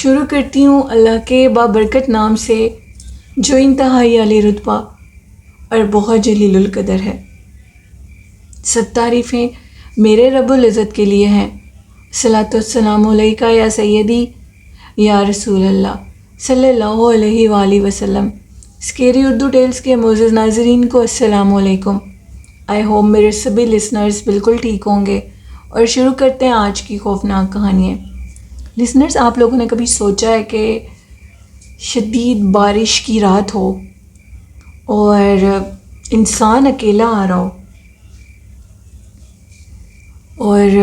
شروع کرتی ہوں اللہ کے بابرکت نام سے جو انتہائی عالی رتبہ اور بہت جلیل القدر ہے۔ سب تعریفیں میرے رب العزت کے لیے ہیں۔ صلاۃ والسلام علیکہ یا سیدی یا رسول اللہ صلی اللہ علیہ وآلہ وسلم۔ اسکیری اردو ٹیلز کے معزز ناظرین کو السلام علیکم۔ آئی ہوپ میرے سبھی لسنرز بالکل ٹھیک ہوں گے، اور شروع کرتے ہیں آج کی خوفناک کہانیاں۔ لسنرز، آپ لوگوں نے کبھی سوچا ہے کہ شدید بارش کی رات ہو اور انسان اکیلا آ رہا ہو اور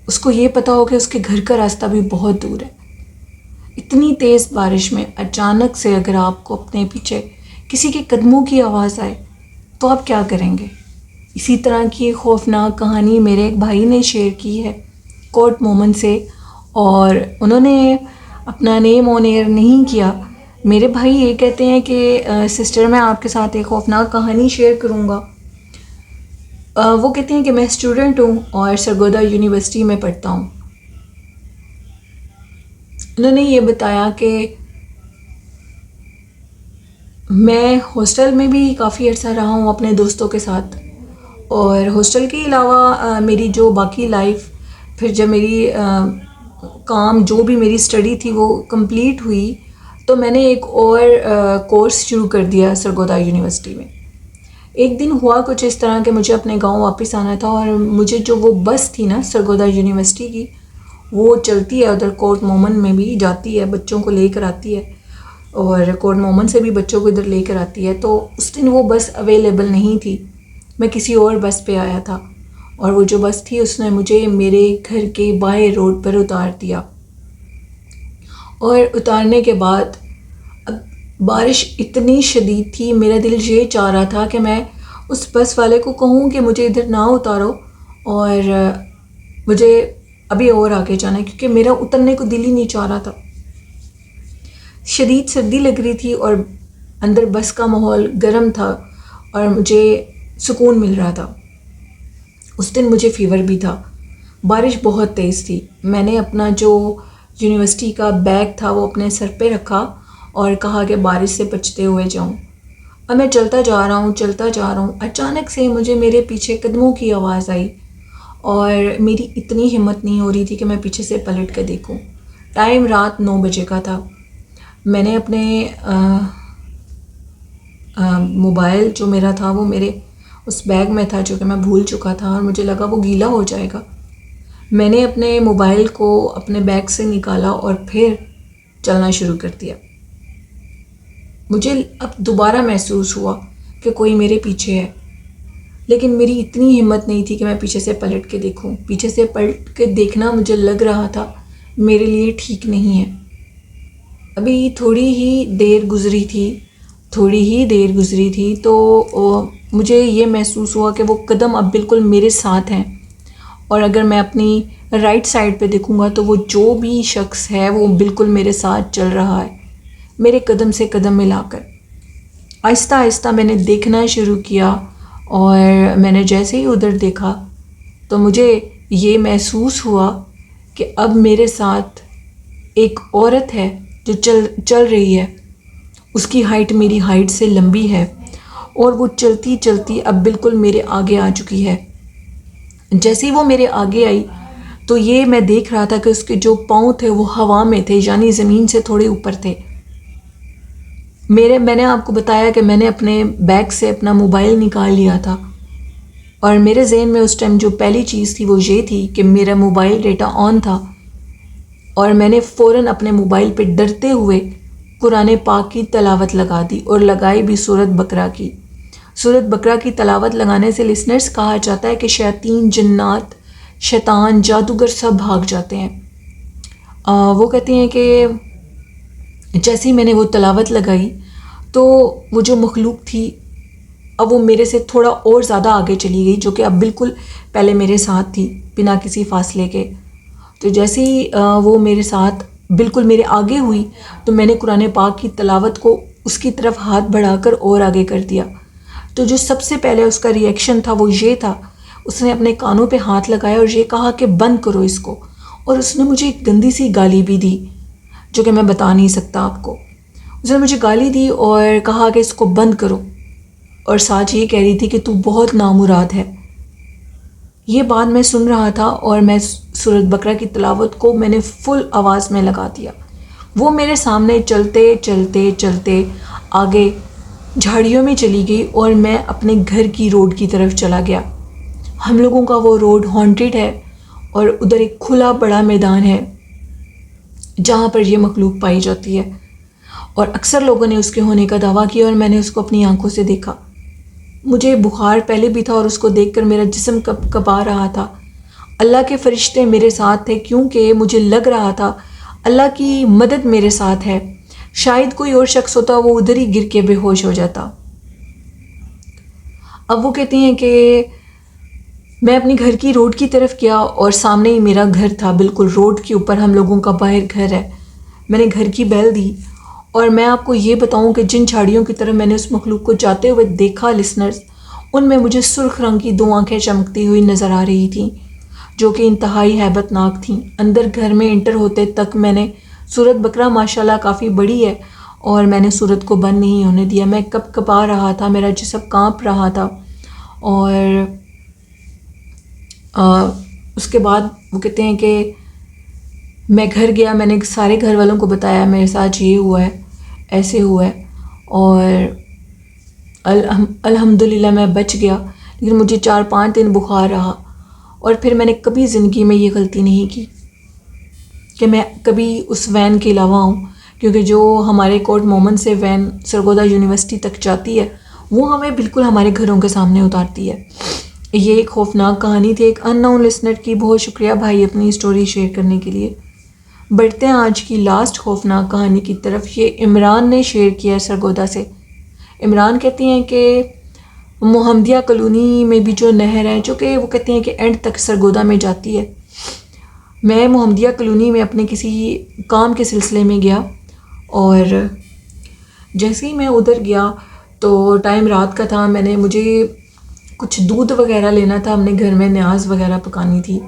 اس کو یہ پتہ ہو کہ اس کے گھر کا راستہ بھی بہت دور ہے؟ اتنی تیز بارش میں اچانک سے اگر آپ کو اپنے پیچھے کسی کے قدموں کی آواز آئے تو آپ کیا کریں گے؟ اسی طرح کی ایک خوفناک کہانی میرے ایک بھائی نے شیئر کی ہے کوٹ مومن سے، اور انہوں نے اپنا نیم آن ایئر نہیں کیا۔ میرے بھائی یہ کہتے ہیں کہ سسٹر، میں آپ کے ساتھ ایک خوفناک کہانی شیئر کروں گا۔ وہ کہتے ہیں کہ میں اسٹوڈنٹ ہوں اور سرگودا یونیورسٹی میں پڑھتا ہوں۔ انہوں نے یہ بتایا کہ میں ہاسٹل میں بھی کافی عرصہ رہا ہوں اپنے دوستوں کے ساتھ، اور ہاسٹل کے علاوہ میری جو باقی لائف، پھر جب میری کام جو بھی میری اسٹڈی تھی وہ کمپلیٹ ہوئی تو میں نے ایک اور کورس شروع کر دیا سرگودا یونیورسٹی میں۔ ایک دن ہوا کچھ اس طرح کہ مجھے اپنے گاؤں واپس آنا تھا، اور مجھے جو وہ بس تھی نا سرگودا یونیورسٹی کی، وہ چلتی ہے ادھر کوٹ مومن میں بھی جاتی ہے، بچوں کو لے کر آتی ہے، اور کوٹ مومن سے بھی بچوں کو ادھر لے کر آتی ہے۔ تو اس دن وہ بس اویلیبل نہیں تھی، میں کسی اور بس پہ آیا تھا، اور وہ جو بس تھی اس نے مجھے میرے گھر کے بائیں روڈ پر اتار دیا۔ اور اتارنے کے بعد اب بارش اتنی شدید تھی، میرا دل یہ چاہ رہا تھا کہ میں اس بس والے کو کہوں کہ مجھے ادھر نہ اتارو اور مجھے ابھی اور آگے جانا ہے، کیونکہ میرا اترنے کو دل ہی نہیں چاہ رہا تھا۔ شدید سردی لگ رہی تھی اور اندر بس کا ماحول گرم تھا اور مجھے سکون مل رہا تھا۔ اس دن مجھے فیور بھی تھا، بارش بہت تیز تھی۔ میں نے اپنا جو یونیورسٹی کا بیگ تھا وہ اپنے سر پہ رکھا اور کہا کہ بارش سے بچتے ہوئے جاؤں۔ اب میں چلتا جا رہا ہوں، اچانک سے مجھے میرے پیچھے قدموں کی آواز آئی، اور میری اتنی ہمت نہیں ہو رہی تھی کہ میں پیچھے سے پلٹ کے دیکھوں۔ ٹائم رات 9 بجے کا تھا۔ میں نے اپنے موبائل جو میرا تھا وہ میرے اس بیگ میں تھا جو کہ میں بھول چکا تھا، اور مجھے لگا وہ گیلا ہو جائے گا۔ میں نے اپنے موبائل کو اپنے بیگ سے نکالا اور پھر چلنا شروع کر دیا۔ مجھے اب دوبارہ محسوس ہوا کہ کوئی میرے پیچھے ہے، لیکن میری اتنی ہمت نہیں تھی کہ میں پیچھے سے پلٹ کے دیکھوں۔ پیچھے سے پلٹ کے دیکھنا مجھے لگ رہا تھا میرے لیے ٹھیک نہیں ہے۔ ابھی تھوڑی ہی دیر گزری تھی تو مجھے یہ محسوس ہوا کہ وہ قدم اب بالکل میرے ساتھ ہیں، اور اگر میں اپنی رائٹ سائڈ پہ دیکھوں گا تو وہ جو بھی شخص ہے وہ بالکل میرے ساتھ چل رہا ہے، میرے قدم سے قدم ملا کر۔ آہستہ آہستہ میں نے دیکھنا شروع کیا، اور میں نے جیسے ہی ادھر دیکھا تو مجھے یہ محسوس ہوا کہ اب میرے ساتھ ایک عورت ہے جو چل رہی ہے۔ اس کی ہائٹ میری ہائٹ سے لمبی ہے، اور وہ چلتی چلتی اب بالکل میرے آگے آ چکی ہے۔ جیسے ہی وہ میرے آگے آئی تو یہ میں دیکھ رہا تھا کہ اس کے جو پاؤں تھے وہ ہوا میں تھے، یعنی زمین سے تھوڑے اوپر تھے۔ میں نے آپ کو بتایا کہ میں نے اپنے بیگ سے اپنا موبائل نکال لیا تھا، اور میرے ذہن میں اس ٹائم جو پہلی چیز تھی وہ یہ تھی کہ میرا موبائل ڈیٹا آن تھا، اور میں نے فوراً اپنے موبائل پہ ڈرتے ہوئے قرآن پاک کی تلاوت لگا دی، اور لگائی بھی سورۃ بقرہ کی۔ سورۃ بقرہ کی تلاوت لگانے سے لسنرز کہا جاتا ہے کہ شیاطین، جنات، شیطان، جادوگر سب بھاگ جاتے ہیں۔ وہ کہتے ہیں کہ جیسے ہی میں نے وہ تلاوت لگائی تو وہ جو مخلوق تھی اب وہ میرے سے تھوڑا اور زیادہ آگے چلی گئی، جو کہ اب بالکل پہلے میرے ساتھ تھی بنا کسی فاصلے کے۔ تو جیسے ہی وہ میرے ساتھ بالکل میرے آگے ہوئی تو میں نے قرآن پاک کی تلاوت کو اس کی طرف ہاتھ بڑھا کر اور آگے کر دیا۔ تو جو سب سے پہلے اس کا ریئیکشن تھا وہ یہ تھا، اس نے اپنے کانوں پہ ہاتھ لگایا اور یہ کہا کہ بند کرو اس کو، اور اس نے مجھے ایک گندی سی گالی بھی دی جو کہ میں بتا نہیں سکتا آپ کو. اس نے مجھے گالی دی اور کہا کہ اس کو بند کرو، اور ساتھ یہ کہہ رہی تھی کہ تو بہت نامراد ہے. یہ بات میں سن رہا تھا اور میں سورۃ بقرہ کی تلاوت کو میں نے فل آواز میں لگا دیا. وہ میرے سامنے چلتے چلتے چلتے آگے جھاڑیوں میں چلی گئی اور میں اپنے گھر کی روڈ کی طرف چلا گیا. ہم لوگوں کا وہ روڈ ہانٹیڈ ہے اور ادھر ایک کھلا بڑا میدان ہے جہاں پر یہ مخلوق پائی جاتی ہے، اور اکثر لوگوں نے اس کے ہونے کا دعویٰ کیا اور میں نے اس کو اپنی آنکھوں سے دیکھا. مجھے بخار پہلے بھی تھا اور اس کو دیکھ کر میرا جسم کپا رہا تھا. اللہ کے فرشتے میرے ساتھ تھے کیونکہ مجھے لگ رہا تھا اللہ کی مدد میرے ساتھ ہے. شاید کوئی اور شخص ہوتا وہ ادھر ہی گر کے بے ہوش ہو جاتا. اب وہ کہتے ہیں کہ میں اپنی گھر کی روڈ کی طرف گیا اور سامنے ہی میرا گھر تھا، بالکل روڈ کے اوپر ہم لوگوں کا باہر گھر ہے. میں نے گھر کی بیل دی اور میں آپ کو یہ بتاؤں کہ جن جھاڑیوں کی طرف میں نے اس مخلوق کو جاتے ہوئے دیکھا لسنرز، ان میں مجھے سرخ رنگ کی 2 آنکھیں چمکتی ہوئی نظر آ رہی تھیں جو کہ انتہائی ہیبت ناک تھیں. اندر گھر میں انٹر ہوتے تک میں نے سورۃ بقرہ ماشاءاللہ کافی بڑی ہے اور میں نے سورت کو بند نہیں ہونے دیا. میں کپ کپا رہا تھا، میرا جسم کانپ رہا تھا. اور اس کے بعد وہ کہتے ہیں کہ میں گھر گیا، میں نے سارے گھر والوں کو بتایا میرے ساتھ یہ ہوا ہے، ایسے ہوا ہے، اور الحمدللہ میں بچ گیا. لیکن مجھے 4-5 دن بخار رہا، اور پھر میں نے کبھی زندگی میں یہ غلطی نہیں کی کہ میں کبھی اس وین کے علاوہ ہوں، کیونکہ جو ہمارے کوٹ مومن سے وین سرگودا یونیورسٹی تک جاتی ہے وہ ہمیں بالکل ہمارے گھروں کے سامنے اتارتی ہے. یہ ایک خوفناک کہانی تھی ایک ان نون لسنر کی. بہت شکریہ بھائی اپنی اسٹوری شیئر کرنے کے لیے. بڑھتے ہیں آج کی لاسٹ خوفناک کہانی کی طرف. یہ عمران نے شیئر کیا ہے سرگودا سے. عمران کہتے ہیں کہ محمدیہ کالونی میں بھی جو نہر ہے جو کہ وہ کہتے ہیں کہ اینڈ تک سرگودا میں جاتی ہے. میں محمدیہ کالونی میں اپنے کسی کام کے سلسلے میں گیا، اور جیسے ہی میں ادھر گیا تو ٹائم رات کا تھا. مجھے کچھ دودھ وغیرہ لینا تھا، ہم نے گھر میں نیاز وغیرہ پکانی تھی.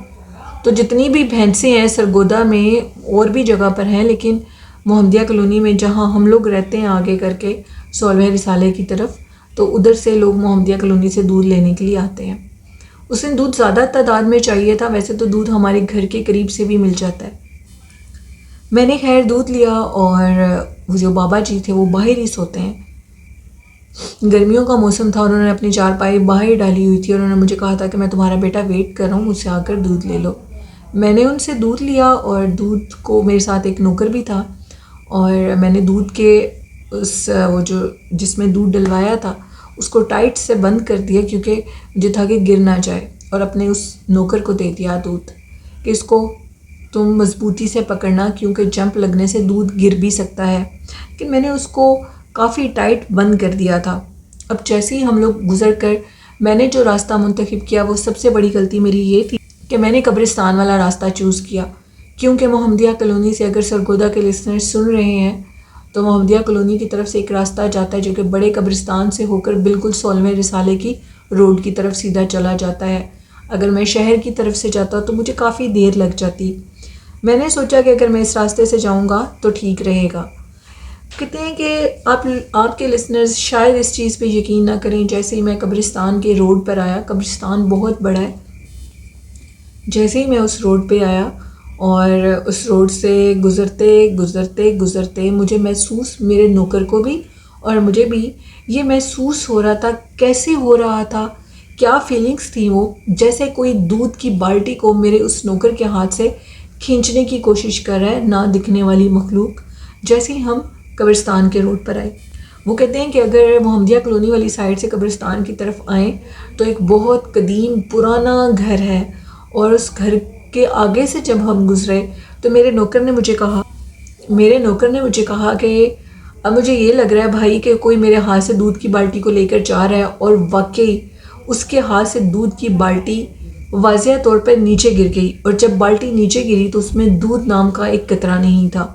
تو جتنی بھی بھینسیں ہیں سرگودا میں اور بھی جگہ پر ہیں، لیکن محمدیہ کالونی میں جہاں ہم لوگ رہتے ہیں آگے کر کے 16 رسالے کی طرف، تو ادھر سے لوگ محمدیہ کالونی سے دودھ لینے کے لیے آتے ہیں. اس دن دودھ زیادہ تعداد میں چاہیے تھا، ویسے تو دودھ ہمارے گھر کے قریب سے بھی مل جاتا ہے. میں نے خیر دودھ لیا، اور وہ جو بابا جی تھے وہ باہر ہی سوتے ہیں. گرمیوں کا موسم تھا، انہوں نے اپنی چارپائی باہر ڈالی ہوئی تھی اور انہوں نے مجھے کہا تھا کہ میں تمہارا بیٹا ویٹ کر رہا ہوں، مجھ سے آ کر دودھ لے لو. میں نے ان سے دودھ لیا، اور دودھ کو میرے ساتھ ایک نوکر بھی تھا، اور میں نے دودھ کے وہ جو جس میں دودھ ڈلوایا تھا اس کو ٹائٹ سے بند کر دیا کیونکہ مجھے تھا کہ گر نہ جائے، اور اپنے اس نوکر کو دے دیا دودھ کہ اس کو تم مضبوطی سے پکڑنا کیونکہ جمپ لگنے سے دودھ گر بھی سکتا ہے. لیکن میں نے اس کو کافی ٹائٹ بند کر دیا تھا. اب جیسے ہی ہم لوگ گزر کر میں نے جو راستہ منتخب کیا، وہ سب سے بڑی غلطی میری یہ تھی کہ میں نے قبرستان والا راستہ چوز کیا، کیونکہ محمدیہ کالونی سے اگر سرگودا کے لسنر سن رہے ہیں تو محمدیہ کالونی کی طرف سے ایک راستہ جاتا ہے جو کہ بڑے قبرستان سے ہو کر بالکل 16 رسالے کی روڈ کی طرف سیدھا چلا جاتا ہے. اگر میں شہر کی طرف سے جاتا تو مجھے کافی دیر لگ جاتی. میں نے سوچا کہ اگر میں اس راستے سے جاؤں گا تو ٹھیک رہے گا. کہتے ہیں کہ آپ کے لسنرز شاید اس چیز پہ یقین نہ کریں. جیسے ہی میں قبرستان کے روڈ پر آیا، قبرستان بہت بڑا ہے، جیسے ہی میں اس روڈ پہ آیا اور اس روڈ سے گزرتے گزرتے گزرتے مجھے محسوس، میرے نوکر کو بھی اور مجھے بھی یہ محسوس ہو رہا تھا. کیسے ہو رہا تھا، کیا فیلنگز تھی وہ، جیسے کوئی دودھ کی بالٹی کو میرے اس نوکر کے ہاتھ سے کھینچنے کی کوشش کر رہا ہے، نہ دکھنے والی مخلوق. جیسے ہی ہم قبرستان کے روڈ پر آئے، وہ کہتے ہیں کہ اگر محمدیہ کالونی والی سائڈ سے قبرستان کی طرف آئیں تو ایک بہت قدیم پرانا گھر ہے، اور اس گھر کے آگے سے جب ہم گزرے تو میرے نوکر نے مجھے کہا کہ اب مجھے یہ لگ رہا ہے بھائی کہ کوئی میرے ہاتھ سے دودھ کی بالٹی کو لے کر جا رہا ہے. اور واقعی اس کے ہاتھ سے دودھ کی بالٹی واضح طور پر نیچے گر گئی، اور جب بالٹی نیچے گری تو اس میں دودھ نام کا ایک قطرہ نہیں تھا،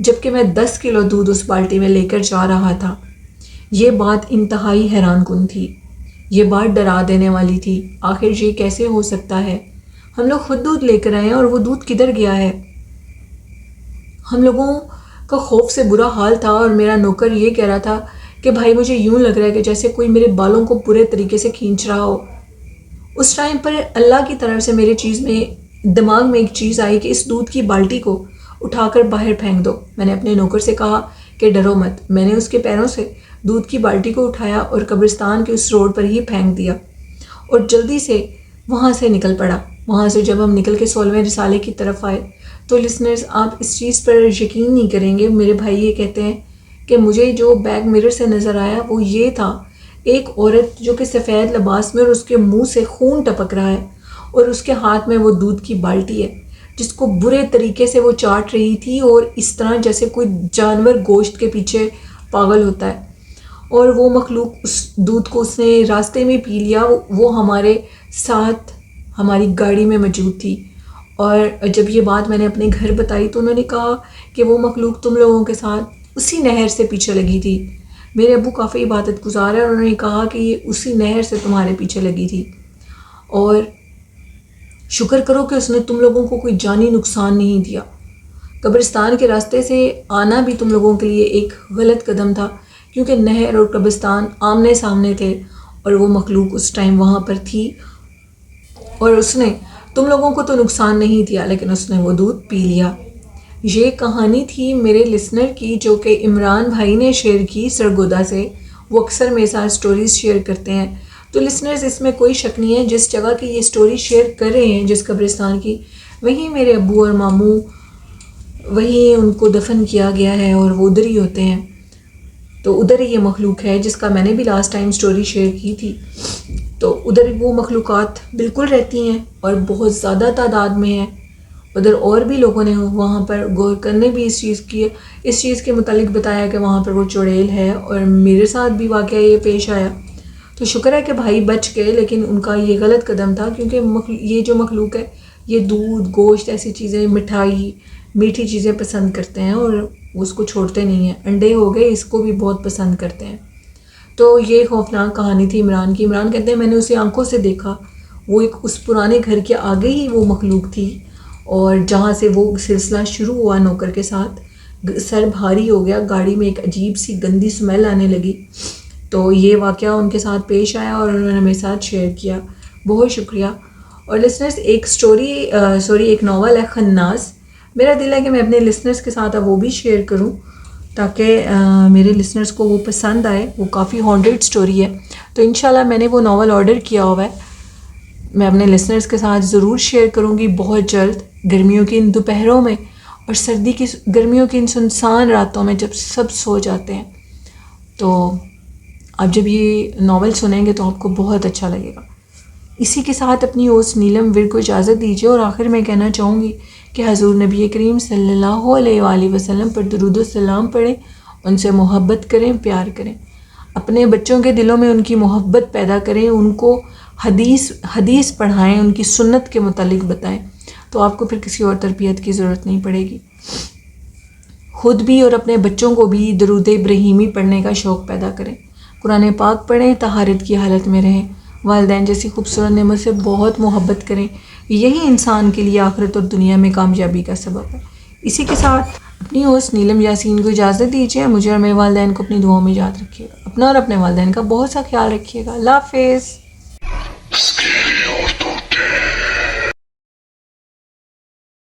جبکہ میں 10 کلو دودھ اس بالٹی میں لے کر جا رہا تھا. یہ بات انتہائی حیران کن تھی، یہ بات ڈرا دینے والی تھی. آخر یہ کیسے ہو سکتا ہے؟ ہم لوگ خود دودھ لے کر آئے ہیں اور وہ دودھ کدھر گیا ہے؟ ہم لوگوں کا خوف سے برا حال تھا اور میرا نوکر یہ کہہ رہا تھا کہ بھائی مجھے یوں لگ رہا ہے کہ جیسے کوئی میرے بالوں کو برے طریقے سے کھینچ رہا ہو۔ اس ٹائم پر اللہ کی طرف سے میرے دماغ میں ایک چیز آئی کہ اس دودھ کی بالٹی کو اٹھا کر باہر پھینک دو۔ میں نے اپنے نوکر سے کہا کہ ڈرو مت۔ میں نے اس کے پیروں سے دودھ کی بالٹی کو اٹھایا اور قبرستان کے اس روڈ پر ہی پھینک دیا اور جلدی سے وہاں سے نکل پڑا۔ وہاں سے جب ہم نکل کے 16ویں رسالے کی طرف آئے تو لسنرز آپ اس چیز پر یقین نہیں کریں گے، میرے بھائی یہ کہتے ہیں کہ مجھے جو بیک مرر سے نظر آیا وہ یہ تھا، ایک عورت جو کہ سفید لباس میں اور اس کے منہ سے خون ٹپک رہا ہے اور اس کے ہاتھ میں وہ دودھ کی بالٹی ہے جس کو برے طریقے سے وہ چاٹ رہی تھی، اور اس طرح جیسے کوئی جانور گوشت کے پیچھے پاگل ہوتا ہے۔ اور وہ مخلوق اس دودھ کو اس نے راستے میں پی لیا۔ وہ ہمارے ساتھ ہماری گاڑی میں موجود تھی، اور جب یہ بات میں نے اپنے گھر بتائی تو انہوں نے کہا کہ وہ مخلوق تم لوگوں کے ساتھ اسی نہر سے پیچھے لگی تھی۔ میرے ابو کافی عبادت گزار ہے اور انہوں نے کہا کہ یہ اسی نہر سے تمہارے پیچھے لگی تھی، اور شکر کرو کہ اس نے تم لوگوں کو کوئی جانی نقصان نہیں دیا۔ قبرستان کے راستے سے آنا بھی تم لوگوں کے لیے ایک غلط قدم تھا، کیونکہ نہر اور قبرستان آمنے سامنے تھے، اور وہ مخلوق اس ٹائم وہاں پر تھی اور اس نے تم لوگوں کو تو نقصان نہیں دیا، لیکن اس نے وہ دودھ پی لیا۔ یہ کہانی تھی میرے لسنر کی جو کہ عمران بھائی نے شیئر کی سرگودا سے۔ وہ اکثر میرے ساتھ سٹوریز شیئر کرتے ہیں، تو لسنرز اس میں کوئی شک نہیں ہے، جس جگہ کی یہ سٹوری شیئر کر رہے ہیں جس قبرستان کی، وہیں میرے ابو اور ماموں، وہیں ان کو دفن کیا گیا ہے اور وہ ادھر ہی ہوتے ہیں۔ تو ادھر ہی یہ مخلوق ہے جس کا میں نے بھی لاسٹ ٹائم سٹوری شیئر کی تھی۔ تو ادھر وہ مخلوقات بالکل رہتی ہیں اور بہت زیادہ تعداد میں ہیں۔ ادھر اور بھی لوگوں نے وہاں پر غور کرنے بھی اس چیز کے متعلق بتایا کہ وہاں پر وہ چڑیل ہے، اور میرے ساتھ بھی واقعہ یہ پیش آیا۔ تو شکر ہے کہ بھائی بچ گئے، لیکن ان کا یہ غلط قدم تھا، کیونکہ یہ جو مخلوق ہے یہ دودھ، گوشت، ایسی چیزیں، مٹھائی، میٹھی چیزیں پسند کرتے ہیں اور اس کو چھوڑتے نہیں ہیں۔ انڈے ہو گئے، اس کو بھی بہت پسند کرتے ہیں۔ تو یہ خوفناک کہانی تھی عمران کی۔ عمران کہتے ہیں میں نے اسے آنکھوں سے دیکھا، وہ ایک اس پرانے گھر کے آگے ہی وہ مخلوق تھی، اور جہاں سے وہ سلسلہ شروع ہوا نوکر کے ساتھ، سر بھاری ہو گیا، گاڑی میں ایک عجیب سی گندی سمیل آنے لگی۔ تو یہ واقعہ ان کے ساتھ پیش آیا اور انہوں نے میرے ساتھ شیئر کیا۔ بہت شکریہ۔ اور لسنرز ایک ناول ہے خناس، میرا دل ہے کہ میں اپنے لسنرز کے ساتھ اب وہ بھی شیئر کروں تاکہ میرے لسنرز کو وہ پسند آئے۔ وہ کافی ہانڈیڈ سٹوری ہے، تو انشاءاللہ میں نے وہ ناول آرڈر کیا ہوا ہے، میں اپنے لسنرز کے ساتھ ضرور شیئر کروں گی بہت جلد۔ گرمیوں کی ان دوپہروں میں اور گرمیوں کی ان سنسان راتوں میں جب سب سو جاتے ہیں، تو آپ جب یہ ناول سنیں گے تو آپ کو بہت اچھا لگے گا۔ اسی کے ساتھ اپنی ہوسٹ نیلم ور کو اجازت دیجیے، اور آخر میں کہنا چاہوں گی کہ حضور نبی کریم صلی اللہ علیہ وآلہ وسلم پر درود و سلام پڑھیں، ان سے محبت کریں، پیار کریں، اپنے بچوں کے دلوں میں ان کی محبت پیدا کریں، ان کو حدیث پڑھائیں، ان کی سنت کے متعلق بتائیں، تو آپ کو پھر کسی اور تربیت کی ضرورت نہیں پڑے گی۔ خود بھی اور اپنے بچوں کو بھی درود ابراہیمی پڑھنے کا شوق پیدا کریں، قرآن پاک پڑھیں، طہارت کی حالت میں رہیں، والدین جیسی خوبصورت نعمت سے بہت محبت کریں، یہی انسان کے لیے آخرت اور دنیا میں کامیابی کا سبب ہے۔ اسی کے ساتھ اپنی ہوسٹ نیلم یاسین کو اجازت دیجیے، مجھے اور میرے والدین کو اپنی دعاؤں میں یاد رکھیے گا، اپنا اور اپنے والدین کا بہت سا خیال رکھیے گا۔ اللہ حافظ۔